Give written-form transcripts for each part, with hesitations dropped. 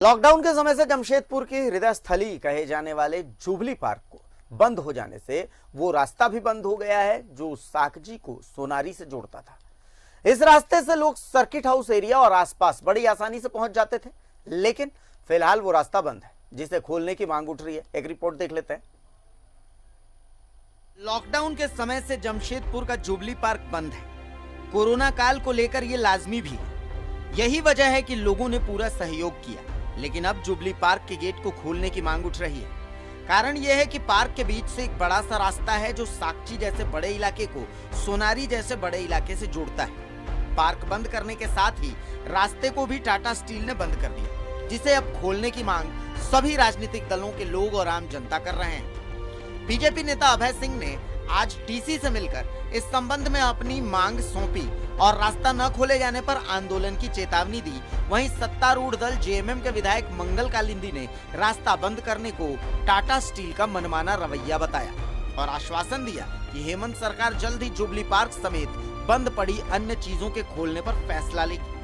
Lockdown के समय से जमशेदपुर की हृदय स्थली कहे जाने वाले जुबली पार्क को बंद हो जाने से वो रास्ता भी बंद हो गया है जो साकजी को सोनारी से जोड़ता था। इस रास्ते से लोग सर्किट हाउस एरिया और आसपास बड़ी आसानी से पहुंच जाते थे, लेकिन फिलहाल वो रास्ता बंद है, जिसे खोलने की मांग उठ रही है। एक रिपोर्ट देख लेते हैं। लॉकडाउन के समय से जमशेदपुर का जुबली पार्क बंद है। कोरोना काल को लेकर ये लाजमी भी है। यही वजह है कि लोगों ने पूरा सहयोग किया, लेकिन अब जुबली पार्क के गेट को खोलने की मांग उठ रही है। कारण यह है कि पार्क के बीच से एक बड़ा सा रास्ता है जो साकची जैसे बड़े इलाके को सोनारी जैसे बड़े इलाके से जोड़ता है। पार्क बंद करने के साथ ही रास्ते को भी टाटा स्टील ने बंद कर दिया, जिसे अब खोलने की मांग सभी राजनीतिक दलों के लोग और आम जनता कर रहे हैं। बीजेपी नेता अभय सिंह ने आज डीसी से मिलकर इस संबंध में अपनी मांग सौंपी और रास्ता न खोले जाने पर आंदोलन की चेतावनी दी। वहीं सत्तारूढ़ दल जेएमएम के विधायक मंगल कालिंदी ने रास्ता बंद करने को टाटा स्टील का मनमाना रवैया बताया और आश्वासन दिया कि हेमंत सरकार जल्द ही जुबली पार्क समेत बंद पड़ी अन्य चीजों के खोलने पर फैसला लेगी।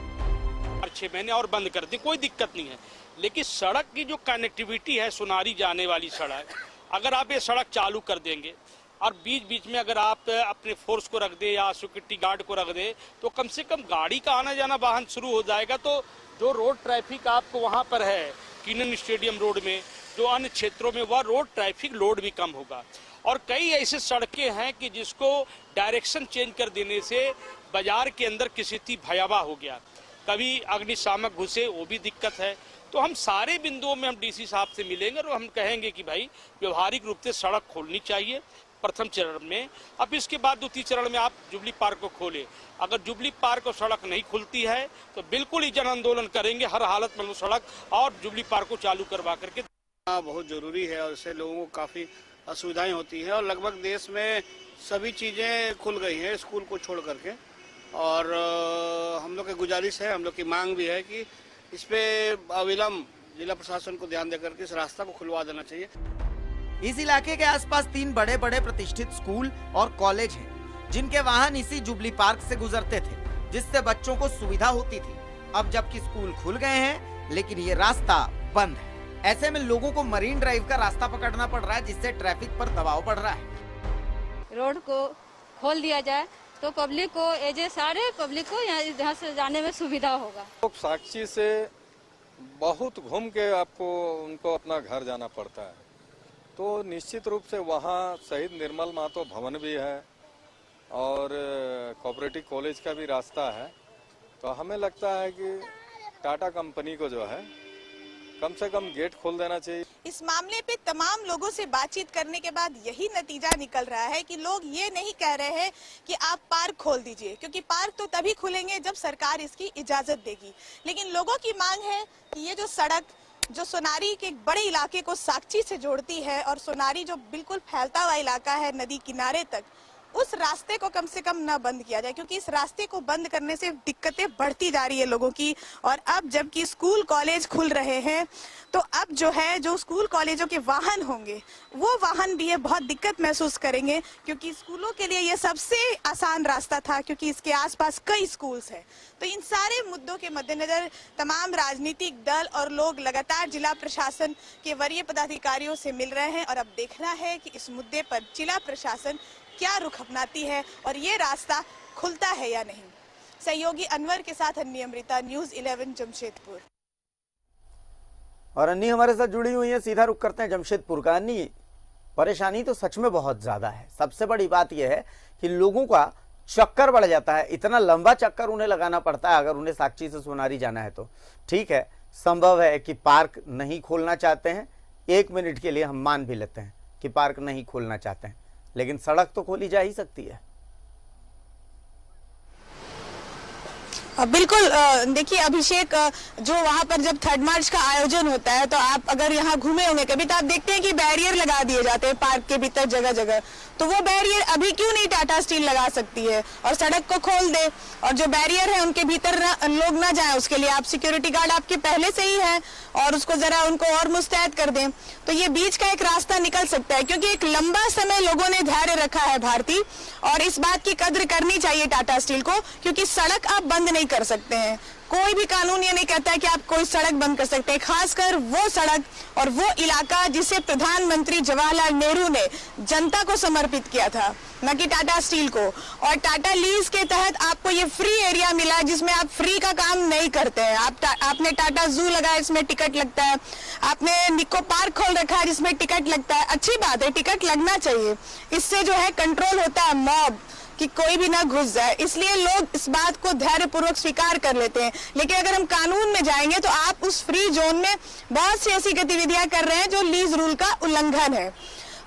6 महीने और बंद कर दी, कोई दिक्कत नहीं है, लेकिन सड़क की जो कनेक्टिविटी है, सोनारी जाने वाली सड़क, अगर आप ये सड़क चालू कर देंगे और बीच बीच में अगर आप अपने फोर्स को रख दे या सिक्योरिटी गार्ड को रख दे, तो कम से कम गाड़ी का आना जाना वाहन शुरू हो जाएगा। तो जो रोड ट्रैफिक आपको वहाँ पर है किनन स्टेडियम रोड में, जो अन्य क्षेत्रों में, वह रोड ट्रैफिक लोड भी कम होगा। और कई ऐसी सड़कें हैं कि जिसको डायरेक्शन चेंज कर देने से बाजार के अंदर की स्थिति भयावह हो गया, कभी अग्निशामक घुसे, वो भी दिक्कत है। तो हम सारे बिंदुओं में हम डीसी साहब से मिलेंगे और हम कहेंगे कि भाई व्यवहारिक रूप से सड़क खोलनी चाहिए प्रथम चरण में। अब इसके बाद द्वितीय चरण में आप जुबली पार्क को खोले। अगर जुबली पार्क और सड़क नहीं खुलती है तो बिल्कुल ही जन आंदोलन करेंगे, हर हालत में सड़क और जुबली पार्क को चालू करवा करके। बहुत जरूरी है और इससे लोगों को काफी असुविधाएं होती है और लगभग देश में सभी चीजें खुल गई हैं स्कूल को छोड़ करके। और हम लोग की गुजारिश है, हम लोग की मांग भी है कि इस पे अविलंब जिला प्रशासन को ध्यान देकर के इस रास्ता को खुलवा देना चाहिए। इस इलाके के आसपास 3 बड़े बड़े प्रतिष्ठित स्कूल और कॉलेज हैं, जिनके वाहन इसी जुबली पार्क से गुजरते थे, जिससे बच्चों को सुविधा होती थी। अब जबकि स्कूल खुल गए हैं, लेकिन ये रास्ता बंद है। ऐसे में लोगों को मरीन ड्राइव का रास्ता पकड़ना पड़ रहा है, जिससे ट्रैफिक पर दबाव बढ़ रहा है। रोड को खोल दिया जाए तो पब्लिक को, सारे पब्लिक को यहाँ से जाने में सुविधा होगा। साकची से बहुत घूम के आपको उनको अपना घर जाना पड़ता है, तो निश्चित रूप से वहाँ शहीद निर्मल महतो भवन भी है और कोऑपरेटिव कॉलेज का भी रास्ता है। तो हमें लगता है कि टाटा कंपनी को जो है कम से कम गेट खोल देना चाहिए। इस मामले पे तमाम लोगों से बातचीत करने के बाद यही नतीजा निकल रहा है कि लोग ये नहीं कह रहे हैं कि आप पार्क खोल दीजिए, क्योंकि पार्क तो तभी खुलेंगे जब सरकार इसकी इजाजत देगी। लेकिन लोगों की मांग है कि ये जो सड़क जो सोनारी के बड़े इलाके को साकची से जोड़ती है और सोनारी जो बिल्कुल फैलता हुआ इलाका है नदी किनारे तक, उस रास्ते को कम से कम न बंद किया जाए, क्योंकि इस रास्ते को बंद करने से दिक्कतें बढ़ती जा रही है लोगों की। और अब जबकि स्कूल कॉलेज खुल रहे हैं, तो अब जो है जो स्कूल कॉलेजों के वाहन होंगे वो वाहन भी ये बहुत दिक्कत महसूस करेंगे, क्योंकि स्कूलों के लिए ये सबसे आसान रास्ता था, क्योंकि इसके आसपास कई स्कूल्स हैं। तो इन सारे मुद्दों के मद्देनजर तमाम राजनीतिक दल और लोग लगातार जिला प्रशासन के वरीय पदाधिकारियों से मिल रहे हैं और अब देखना है कि इस मुद्दे पर जिला प्रशासन क्या रुख अपनाती है और ये रास्ता खुलता है या नहीं। सहयोगी अनवर के साथ अन्नी अमृता, न्यूज़ 11 जमशेदपुर। और अन्नी हमारे साथ जुड़ी हुई है, सीधा रुख करते हैं जमशेदपुर का। अन्नी, परेशानी तो सच में बहुत ज्यादा है। सबसे बड़ी बात यह है कि लोगों का चक्कर बढ़ जाता है, इतना लंबा चक्कर उन्हें लगाना पड़ता है अगर उन्हें साकची से सोनारी जाना है तो। ठीक है, संभव है कि पार्क नहीं खोलना चाहते हैं, 1 मिनट के लिए हम मान भी लेते हैं कि पार्क नहीं खोलना चाहते हैं, लेकिन सड़क तो खोली जा ही सकती है। बिल्कुल, देखिए अभिषेक, जो वहाँ पर जब 3 मार्च का आयोजन होता है तो आप अगर यहाँ घूमे होंगे कभी, तो आप देखते हैं कि बैरियर लगा दिए जाते हैं पार्क के भीतर जगह जगह। तो वो बैरियर अभी क्यों नहीं टाटा स्टील लगा सकती है और सड़क को खोल दे, और जो बैरियर है उनके भीतर लोग ना जाएं, उसके लिए आप सिक्योरिटी गार्ड आपके पहले से ही है और उसको जरा उनको और मुस्तैद कर दें, तो ये बीच का एक रास्ता निकल सकता है। क्योंकि एक लंबा समय लोगों ने धैर्य रखा है भारती, और इस बात की कद्र करनी चाहिए टाटा स्टील को, क्योंकि सड़क आप बंद नहीं नहीं कर सकते हैं। कोई भी कानून ये नहीं कहता है कि आप कोई सड़क बंद कर सकते हैं, खासकर वो सड़क और वो इलाका जिसे प्रधानमंत्री जवाहरलाल नेहरू ने जनता को समर्पित किया था, न कि टाटा स्टील को। और टाटा लीज के तहत आपको ये फ्री एरिया मिला जिसमें आप फ्री का काम नहीं करते हैं। आपने टाटा जू लगाया, इसमें टिकट लगता है। आपने निको पार्क खोल रखा है जिसमें टिकट लगता है। अच्छी बात है, टिकट लगना चाहिए, इससे जो है कंट्रोल होता है मॉब कि कोई भी ना घुस जाए, इसलिए लोग इस बात को धैर्यपूर्वक स्वीकार कर लेते हैं। लेकिन अगर हम कानून में जाएंगे तो आप उस फ्री जोन में बहुत सी ऐसी गतिविधियां कर रहे हैं जो लीज रूल का उल्लंघन है।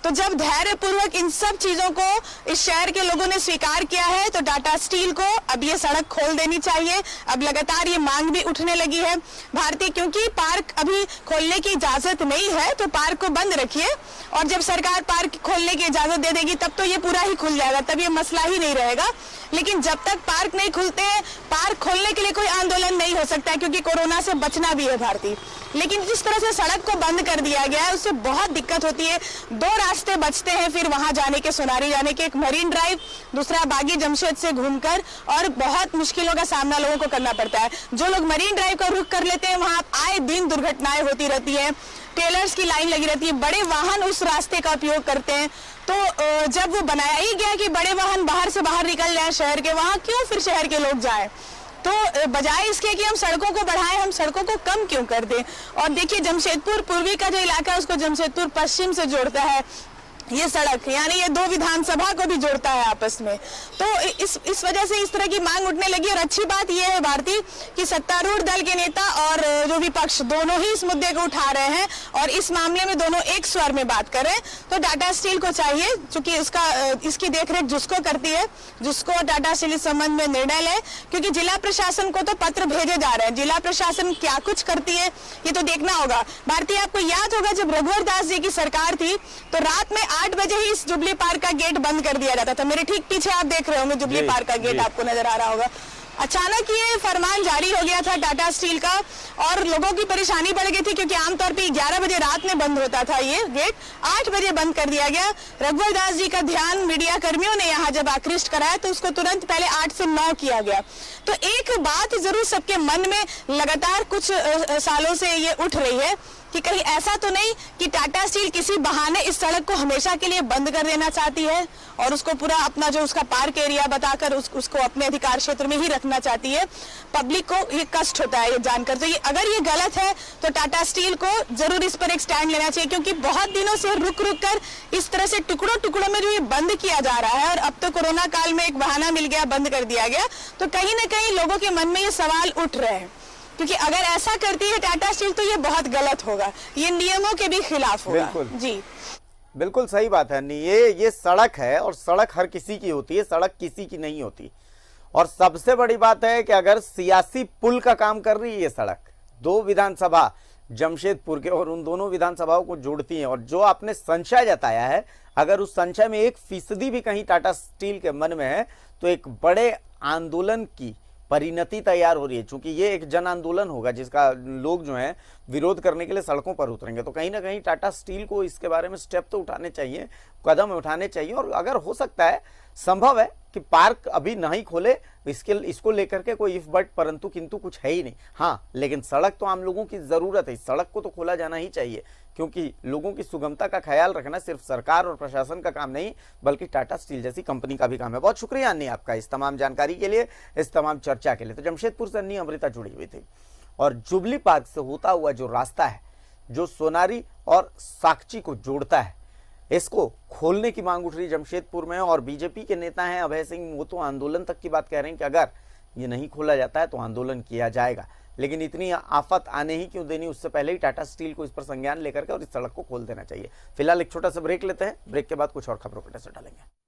तो जब धैर्यपूर्वक इन सब चीजों को इस शहर के लोगों ने स्वीकार किया है तो टाटा स्टील को अब ये सड़क खोल देनी चाहिए। अब लगातार ये मांग भी उठने लगी है भारतीय, क्योंकि पार्क अभी खोलने की इजाजत नहीं है तो पार्क को बंद रखिए, और जब सरकार पार्क खोलने की इजाजत दे देगी तब तो ये पूरा ही खुल जाएगा, तब ये मसला ही नहीं रहेगा। लेकिन जब तक पार्क नहीं खुलते हैं, पार्क खोलने के लिए कोई आंदोलन नहीं हो सकता है, क्योंकि कोरोना से बचना भी है भारतीय। लेकिन जिस तरह से सड़क को बंद कर दिया गया है उससे बहुत दिक्कत होती है। दो रास्ते बचते हैं फिर वहां जाने के, सोनारी जाने के, एक मरीन ड्राइव, दूसरा बागी जमशेद से घूमकर, और बहुत मुश्किलों का सामना लोगों को करना पड़ता है। जो लोग मरीन ड्राइव का रुख कर लेते हैं वहां आए दिन दुर्घटनाएं होती रहती है, टेलर्स की लाइन लगी रहती है, बड़े वाहन उस रास्ते का उपयोग करते हैं। तो जब वो बनाया ही गया कि बड़े वाहन बाहर से बाहर निकल जाए शहर के, वहां क्यों फिर शहर के लोग जाएं? तो बजाय इसके कि हम सड़कों को बढ़ाएं, हम सड़कों को कम क्यों कर दें? और देखिए, जमशेदपुर पूर्वी का जो इलाका है उसको जमशेदपुर पश्चिम से जोड़ता है ये सड़क, यानी ये दो विधानसभा को भी जोड़ता है आपस में। तो इस वजह से इस तरह की मांग उठने लगी। और अच्छी बात यह है भारती कि सत्तारूढ़ दल के नेता और जो विपक्ष दोनों ही इस मुद्दे को उठा रहे हैं और इस मामले में दोनों एक स्वर में बात कर रहे हैं। तो टाटा स्टील को चाहिए, चूंकि इसकी देखरेख जुस्को करती है, जुस्को टाटा स्टील इस संबंध में निर्णय ले, क्योंकि जिला प्रशासन को तो पत्र भेजे जा रहे हैं। जिला प्रशासन क्या कुछ करती है ये तो देखना होगा। भारती, आपको याद होगा जब रघुवर दास जी की सरकार थी तो रात में 8 बजे ही इस जुबली पार्क का गेट बंद कर दिया जाता था। मेरे ठीक पीछे आप देख रहे होंगे जुबली पार्क का गेट, आपको नजर आ रहा होगा। अचानक ये फरमान जारी हो गया था टाटा स्टील का और लोगों की परेशानी बढ़ गई थी, क्योंकि आमतौर पे 11 बजे रात में बंद होता था ये गेट, 8 बजे बंद कर दिया गया। रघुवर दास जी का ध्यान मीडिया कर्मियों ने यहाँ जब आकृष्ट कराया तो उसको तुरंत पहले 8 से 9 किया गया। तो एक बात जरूर सबके मन में लगातार कुछ सालों से ये उठ रही है कि कहीं ऐसा तो नहीं कि टाटा स्टील किसी बहाने इस सड़क को हमेशा के लिए बंद कर देना चाहती है और उसको पूरा अपना जो उसका पार्क एरिया बताकर उसको अपने अधिकार क्षेत्र में ही रखना चाहती है। पब्लिक को ये कष्ट होता है ये जानकर। तो अगर ये गलत है तो टाटा स्टील को जरूर इस पर एक स्टैंड लेना चाहिए, क्योंकि बहुत दिनों से रुक कर इस तरह से टुकड़ों टुकड़ों में जो ये बंद किया जा रहा है और अब तो कोरोना काल में एक बहाना मिल गया, बंद कर दिया गया, तो कहीं ना कहीं लोगों के मन में ये सवाल उठ रहे हैं। क्योंकि अगर ऐसा करती है टाटा स्टील तो ये बहुत गलत होगा, ये नियमों के भी खिलाफ होगा। जी बिल्कुल सही बात है। ये सड़क है और सड़क हर किसी की होती है, सड़क किसी की नहीं होती। और सबसे बड़ी बात है कि अगर सियासी पुल का काम कर रही है ये सड़क, दो विधानसभा जमशेदपुर के और उन दोनों विधानसभाओं को जोड़ती है, और जो आपने संशय जताया है, अगर उस संशय में 1% भी कहीं टाटा स्टील के मन में है तो एक बड़े आंदोलन की परिणति तैयार हो रही है। चूंकि ये एक जन आंदोलन होगा जिसका लोग जो हैं विरोध करने के लिए सड़कों पर उतरेंगे, तो कहीं ना कहीं टाटा स्टील को इसके बारे में स्टेप तो उठाने चाहिए, कदम उठाने चाहिए। और अगर हो सकता है, संभव है कि पार्क अभी नहीं खोले, इसको लेकर के कोई इफ बट परंतु किंतु कुछ है ही नहीं। हाँ, लेकिन सड़क तो आम लोगों की जरूरत है, सड़क को तो खोला जाना ही चाहिए, क्योंकि लोगों की सुगमता का ख्याल रखना सिर्फ सरकार और प्रशासन का काम नहीं बल्कि टाटा स्टील जैसी कंपनी का भी काम है। बहुत शुक्रिया अन्नी आपका इस तमाम जानकारी के लिए, इस तमाम चर्चा के लिए। तो जमशेदपुर से अन्नी अमृता जुड़ी हुई थी। और जुबली पार्क से होता हुआ जो रास्ता है जो सोनारी और साकची को जोड़ता है, इसको खोलने की मांग उठ रही जमशेदपुर में। और बीजेपी के नेता हैं अभय सिंह, वो तो आंदोलन तक की बात कह रहे हैं कि अगर ये नहीं खोला जाता है तो आंदोलन किया जाएगा। लेकिन इतनी आफत आने ही क्यों देनी, उससे पहले ही टाटा स्टील को इस पर संज्ञान लेकर के और इस सड़क को खोल देना चाहिए। फिलहाल एक छोटा सा ब्रेक लेते हैं, ब्रेक के बाद कुछ और खबरों पर नजर डालेंगे।